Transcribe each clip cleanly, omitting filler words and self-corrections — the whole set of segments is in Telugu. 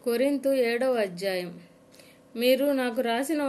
కొరింథు 7వ అధ్యాయం. మీరు నాకు రాసిన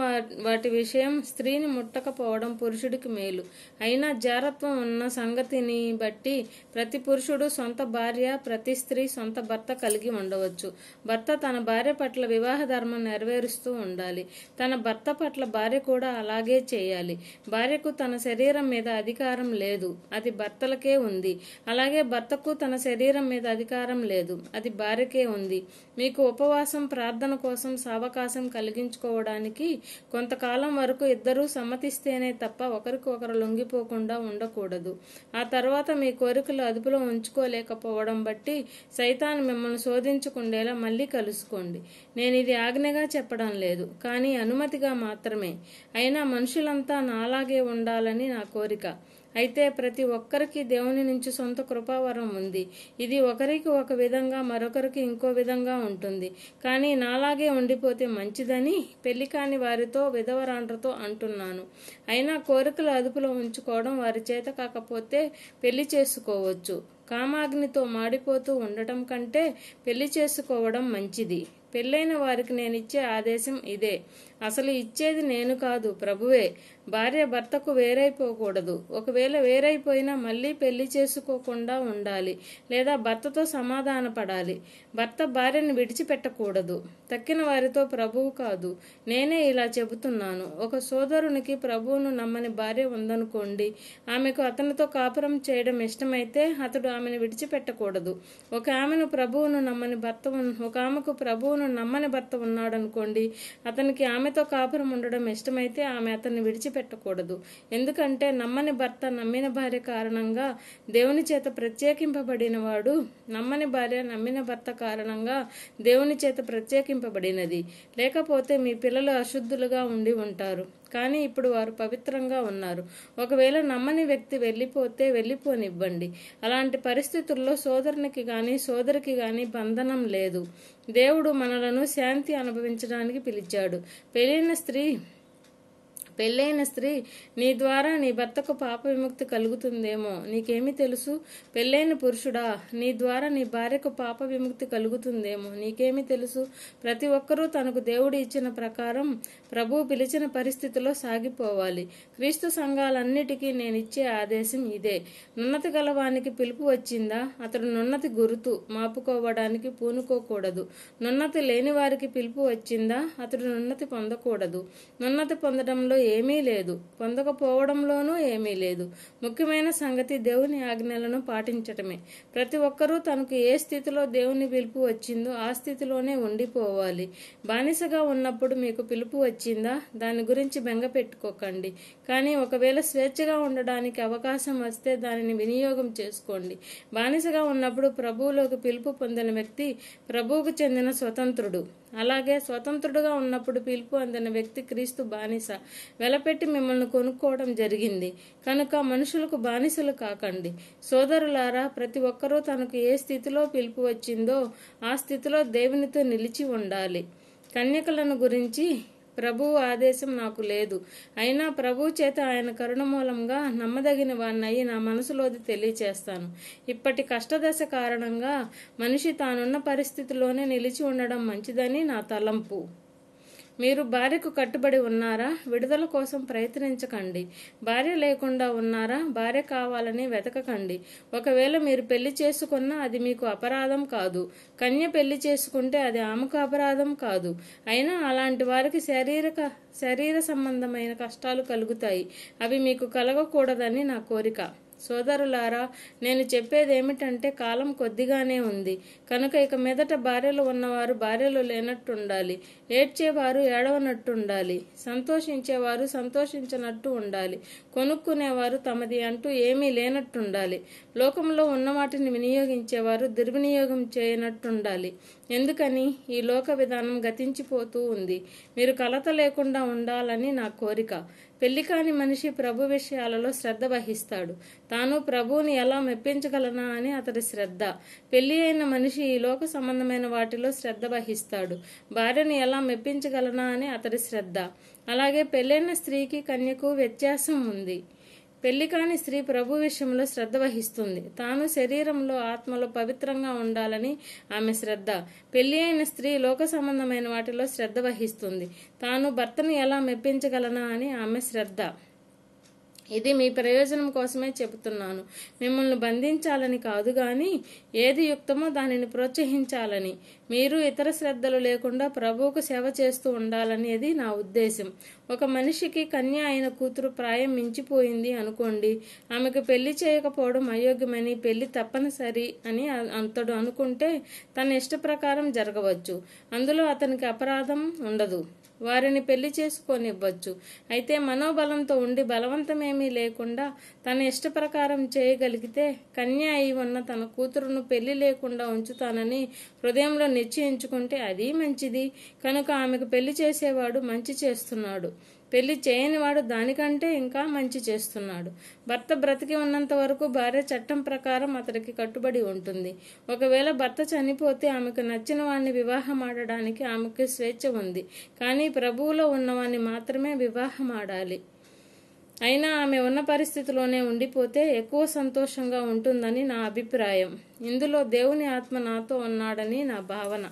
వాటి విషయం స్త్రీని ముట్టకపోవడం పురుషుడికి మేలు. అయినా జారత్వం ఉన్న సంగతిని బట్టి ప్రతి పురుషుడు సొంత భార్య, ప్రతి స్త్రీ సొంత భర్త కలిగి ఉండవచ్చు. భర్త తన భార్య పట్ల వివాహ ధర్మం నెరవేరుస్తూ ఉండాలి. తన భర్త పట్ల భార్య కూడా అలాగే చేయాలి. భార్యకు తన శరీరం మీద అధికారం లేదు, అది భర్తలకే ఉంది. అలాగే భర్తకు తన శరీరం మీద అధికారం లేదు, అది భార్యకే ఉంది. మీకు ఉపవాసం, ప్రార్థన కోసం సావకాశం కలిగించుకోవడానికి కొంతకాలం వరకు ఇద్దరూ సమ్మతిస్తేనే తప్ప ఒకరికొకరు లొంగిపోకుండా ఉండకూడదు. ఆ తర్వాత మీ కోరికలు అదుపులో ఉంచుకోలేకపోవడం బట్టి సైతాను మిమ్మల్ని శోధించుకుండేలా మళ్ళీ కలుసుకోండి. నేను ఇది ఆజ్ఞగా చెప్పడం లేదు, కానీ అనుమతిగా మాత్రమే. అయినా మనుషులంతా నాలాగే ఉండాలని నా కోరిక. అయితే ప్రతి ఒక్కరికి దేవుని నుంచి సొంత కృపావరం ఉంది. ఇది ఒకరికి ఒక విధంగా, మరొకరికి ఇంకో విధంగా ఉంటుంది. కానీ నాలాగే ఉండిపోతే మంచిదని పెళ్లి కాని వారితో, విధవరాండ్రతో అంటున్నాను. అయినా కోరికలు అదుపులో ఉంచుకోవడం వారి చేత కాకపోతే పెళ్లి చేసుకోవచ్చు. కామాగ్నితో మాడిపోతూ ఉండటం కంటే పెళ్లి చేసుకోవడం మంచిది. పెళ్ళైన వారికి నేనిచ్చే ఆదేశం ఇదే. అసలు ఇచ్చేది నేను కాదు, ప్రభువే. భార్య భర్తకు వేరైపోకూడదు. ఒకవేళ వేరైపోయినా మళ్ళీ పెళ్లి చేసుకోకుండా ఉండాలి, లేదా భర్తతో సమాధాన పడాలి. భర్త భార్యను విడిచిపెట్టకూడదు. తక్కిన వారితో ప్రభువు కాదు, నేనే ఇలా చెబుతున్నాను. ఒక సోదరునికి ప్రభువును నమ్మని భార్య ఉందనుకోండి. ఆమెకు అతనితో కాపురం చేయడం ఇష్టమైతే అతడు ఆమెను విడిచిపెట్టకూడదు. ఒక ఆమెకు ప్రభువును నమ్మని భర్త ఉన్నాడనుకోండి. అతనికి ఆమెతో కాపురం ఉండడం ఇష్టమైతే ఆమె అతన్ని విడిచిపెట్టకూడదు. ఎందుకంటే నమ్మని భర్త నమ్మిన భార్య కారణంగా దేవుని చేత ప్రత్యేకింపబడిన వాడు, నమ్మని భార్య నమ్మిన భర్త కారణంగా దేవుని చేత ప్రత్యేకింపబడినది. లేకపోతే మీ పిల్లలు అశుద్ధులుగా ఉండి ఉంటారు, కానీ ఇప్పుడు వారు పవిత్రంగా ఉన్నారు. ఒకవేళ నమ్మని వ్యక్తి వెళ్ళిపోతే వెళ్ళిపోనివ్వండి. అలాంటి పరిస్థితుల్లో సోదరునికి గాని సోదరికి గాని బంధనం లేదు. దేవుడు మనలను శాంతి అనుభవించడానికి పిలిచాడు. పెళ్ళైన స్త్రీ నీ ద్వారా నీ భర్తకు పాప విముక్తి కలుగుతుందేమో నీకేమి తెలుసు? పెళ్ళైన పురుషుడా, నీ ద్వారా నీ భార్యకు పాప విముక్తి కలుగుతుందేమో నీకేమి తెలుసు? ప్రతి ఒక్కరూ తనకు దేవుడు ఇచ్చిన ప్రకారం ప్రభువు పిలిచిన పరిస్థితిలో సాగిపోవాలి. క్రీస్తు సంఘాలన్నిటికీ నేనిచ్చే ఆదేశం ఇదే. నున్నతి గలవానికి పిలుపు వచ్చిందా, అతడు నున్నతి గురుతు మాపుకోవడానికి పూనుకోకూడదు. నున్నతి లేని వారికి పిలుపు వచ్చిందా, అతడు నున్నతి పొందకూడదు. నున్నతి పొందడంలో ఏమీ లేదు, పొందకపోవడంలోనూ ఏమీ లేదు. ముఖ్యమైన సంగతి దేవుని ఆజ్ఞలను పాటించటమే. ప్రతి ఒక్కరూ తనకు ఏ స్థితిలో దేవుని పిలుపు వచ్చిందో ఆ స్థితిలోనే ఉండిపోవాలి. బానిసగా ఉన్నప్పుడు మీకు పిలుపు వచ్చిందా, దాని గురించి బెంగ పెట్టుకోకండి. కానీ ఒకవేళ స్వేచ్ఛగా ఉండడానికి అవకాశం వస్తే దానిని వినియోగం చేసుకోండి. బానిసగా ఉన్నప్పుడు ప్రభువులోకి పిలుపు పొందిన వ్యక్తి ప్రభువుకు చెందిన స్వతంత్రుడు. అలాగే స్వతంత్రుడుగా ఉన్నప్పుడు పిలుపు అందిన వ్యక్తి క్రీస్తు బానిస. వెలపెట్టి మిమ్మల్ని కొనుక్కోవడం జరిగింది కనుక మనుషులకు బానిసలు కాకండి. సోదరులారా, ప్రతి ఒక్కరూ తనకు ఏ స్థితిలో పిలుపు వచ్చిందో ఆ స్థితిలో దేవునితో నిలిచి ఉండాలి. కన్యకలను గురించి ప్రభువు ఆదేశం నాకు లేదు. అయినా ప్రభువు చేత ఆయన కరుణ మూలంగా నమ్మదగిన వాణ్ణయి నా మనసులోది తెలియచేస్తాను. ఇప్పటి కష్టదశ కారణంగా మనిషి తానున్న పరిస్థితిలోనే నిలిచి ఉండడం మంచిదని నా తలంపు. మీరు భార్యకు కట్టుబడి ఉన్నారా? విడుదల కోసం ప్రయత్నించకండి. భార్య లేకుండా ఉన్నారా? భార్య కావాలని వెతకకండి. ఒకవేళ మీరు పెళ్లి చేసుకున్నా అది మీకు అపరాధం కాదు. కన్య పెళ్లి చేసుకుంటే అది ఆమెకు అపరాధం కాదు. అయినా అలాంటి వారికి శరీర సంబంధమైన కష్టాలు కలుగుతాయి. అవి మీకు కలగకూడదని నా కోరిక. సోదరులారా, నేను చెప్పేదేమిటంటే కాలం కొద్దిగానే ఉంది కనుక ఇక మీదట భార్యలు ఉన్నవారు భార్యలు లేనట్టుండాలి, ఏడ్చేవారు ఏడవనట్టుండాలి, సంతోషించేవారు సంతోషించనట్టు ఉండాలి, కొనుక్కునేవారు తమది అంటూ ఏమీ లేనట్టుండాలి, లోకంలో ఉన్న వాటిని వినియోగించేవారు దుర్వినియోగం చేయనట్టుండాలి. ఎందుకని? ఈ లోక విధానం గతించిపోతూ ఉంది. మీరు కలత లేకుండా ఉండాలని నా కోరిక. పెళ్లి కాని మనిషి ప్రభు విషయాలలో శ్రద్ధ వహిస్తాడు. తాను ప్రభువుని ఎలా మెప్పించగలనా అని అతడి శ్రద్ధ. పెళ్లి అయిన మనిషి ఈ లోక సంబంధమైన వాటిలో శ్రద్ధ వహిస్తాడు. భార్యను ఎలా మెప్పించగలనా అని అతడి శ్రద్ధ. అలాగే పెళ్ళైన స్త్రీకి కన్యకు వ్యత్యాసం ఉంది. పెళ్లి కాని స్త్రీ ప్రభు విషయంలో శ్రద్ధ వహిస్తుంది. తాను శరీరంలో ఆత్మలో పవిత్రంగా ఉండాలని ఆమె శ్రద్ధ. పెళ్లి అయిన స్త్రీ లోక సంబంధమైన వాటిలో శ్రద్ధ వహిస్తుంది. తాను భర్తను ఎలా మెప్పించగలనా అని ఆమె శ్రద్ధ. ఇది మీ ప్రయోజనం కోసమే చెబుతున్నాను, మిమ్మల్ని బంధించాలని కాదు గాని ఏది యుక్తమో దానిని ప్రోత్సహించాలని. మీరు ఇతర శ్రద్ధలు లేకుండా ప్రభువుకు సేవ చేస్తూ ఉండాలనేది నా ఉద్దేశం. ఒక మనిషికి కన్య అయిన కూతురు ప్రాయం మించిపోయింది అనుకోండి. ఆమెకు పెళ్లి చేయకపోవడం అయోగ్యమని, పెళ్లి తప్పనిసరి అని అతడు అనుకుంటే తన ఇష్ట ప్రకారం జరగవచ్చు. అందులో అతనికి అపరాధం ఉండదు. వారిని పెళ్లి చేసుకోనివ్వచ్చు. అయితే మనోబలంతో ఉండి బలవంతమేమీ లేకుండా తన ఇష్ట ప్రకారం చేయగలిగితే కన్య అయి ఉన్న తన కూతురును పెళ్లి లేకుండా ఉంచుతానని హృదయంలో నిశ్చయించుకుంటే అది మంచిది. కనుక ఆమెకు పెళ్లి చేసేవాడు మంచి చేస్తున్నాడు, పెళ్లి చేయనివాడు దానికంటే ఇంకా మంచి చేస్తున్నాడు. భర్త బ్రతికి ఉన్నంత వరకు భార్య చట్టం ప్రకారం అతడికి కట్టుబడి ఉంటుంది. ఒకవేళ భర్త చనిపోతే ఆమెకు నచ్చిన వాడిని వివాహం ఆడడానికి ఆమెకు స్వేచ్ఛ ఉంది. కానీ ప్రభువులో ఉన్నవాడిని మాత్రమే వివాహం ఆడాలి. అయినా ఆమె ఉన్న పరిస్థితిలోనే ఉండిపోతే ఎక్కువ సంతోషంగా ఉంటుందని నా అభిప్రాయం. ఇందులో దేవుని ఆత్మ నాతో ఉన్నాడని నా భావన.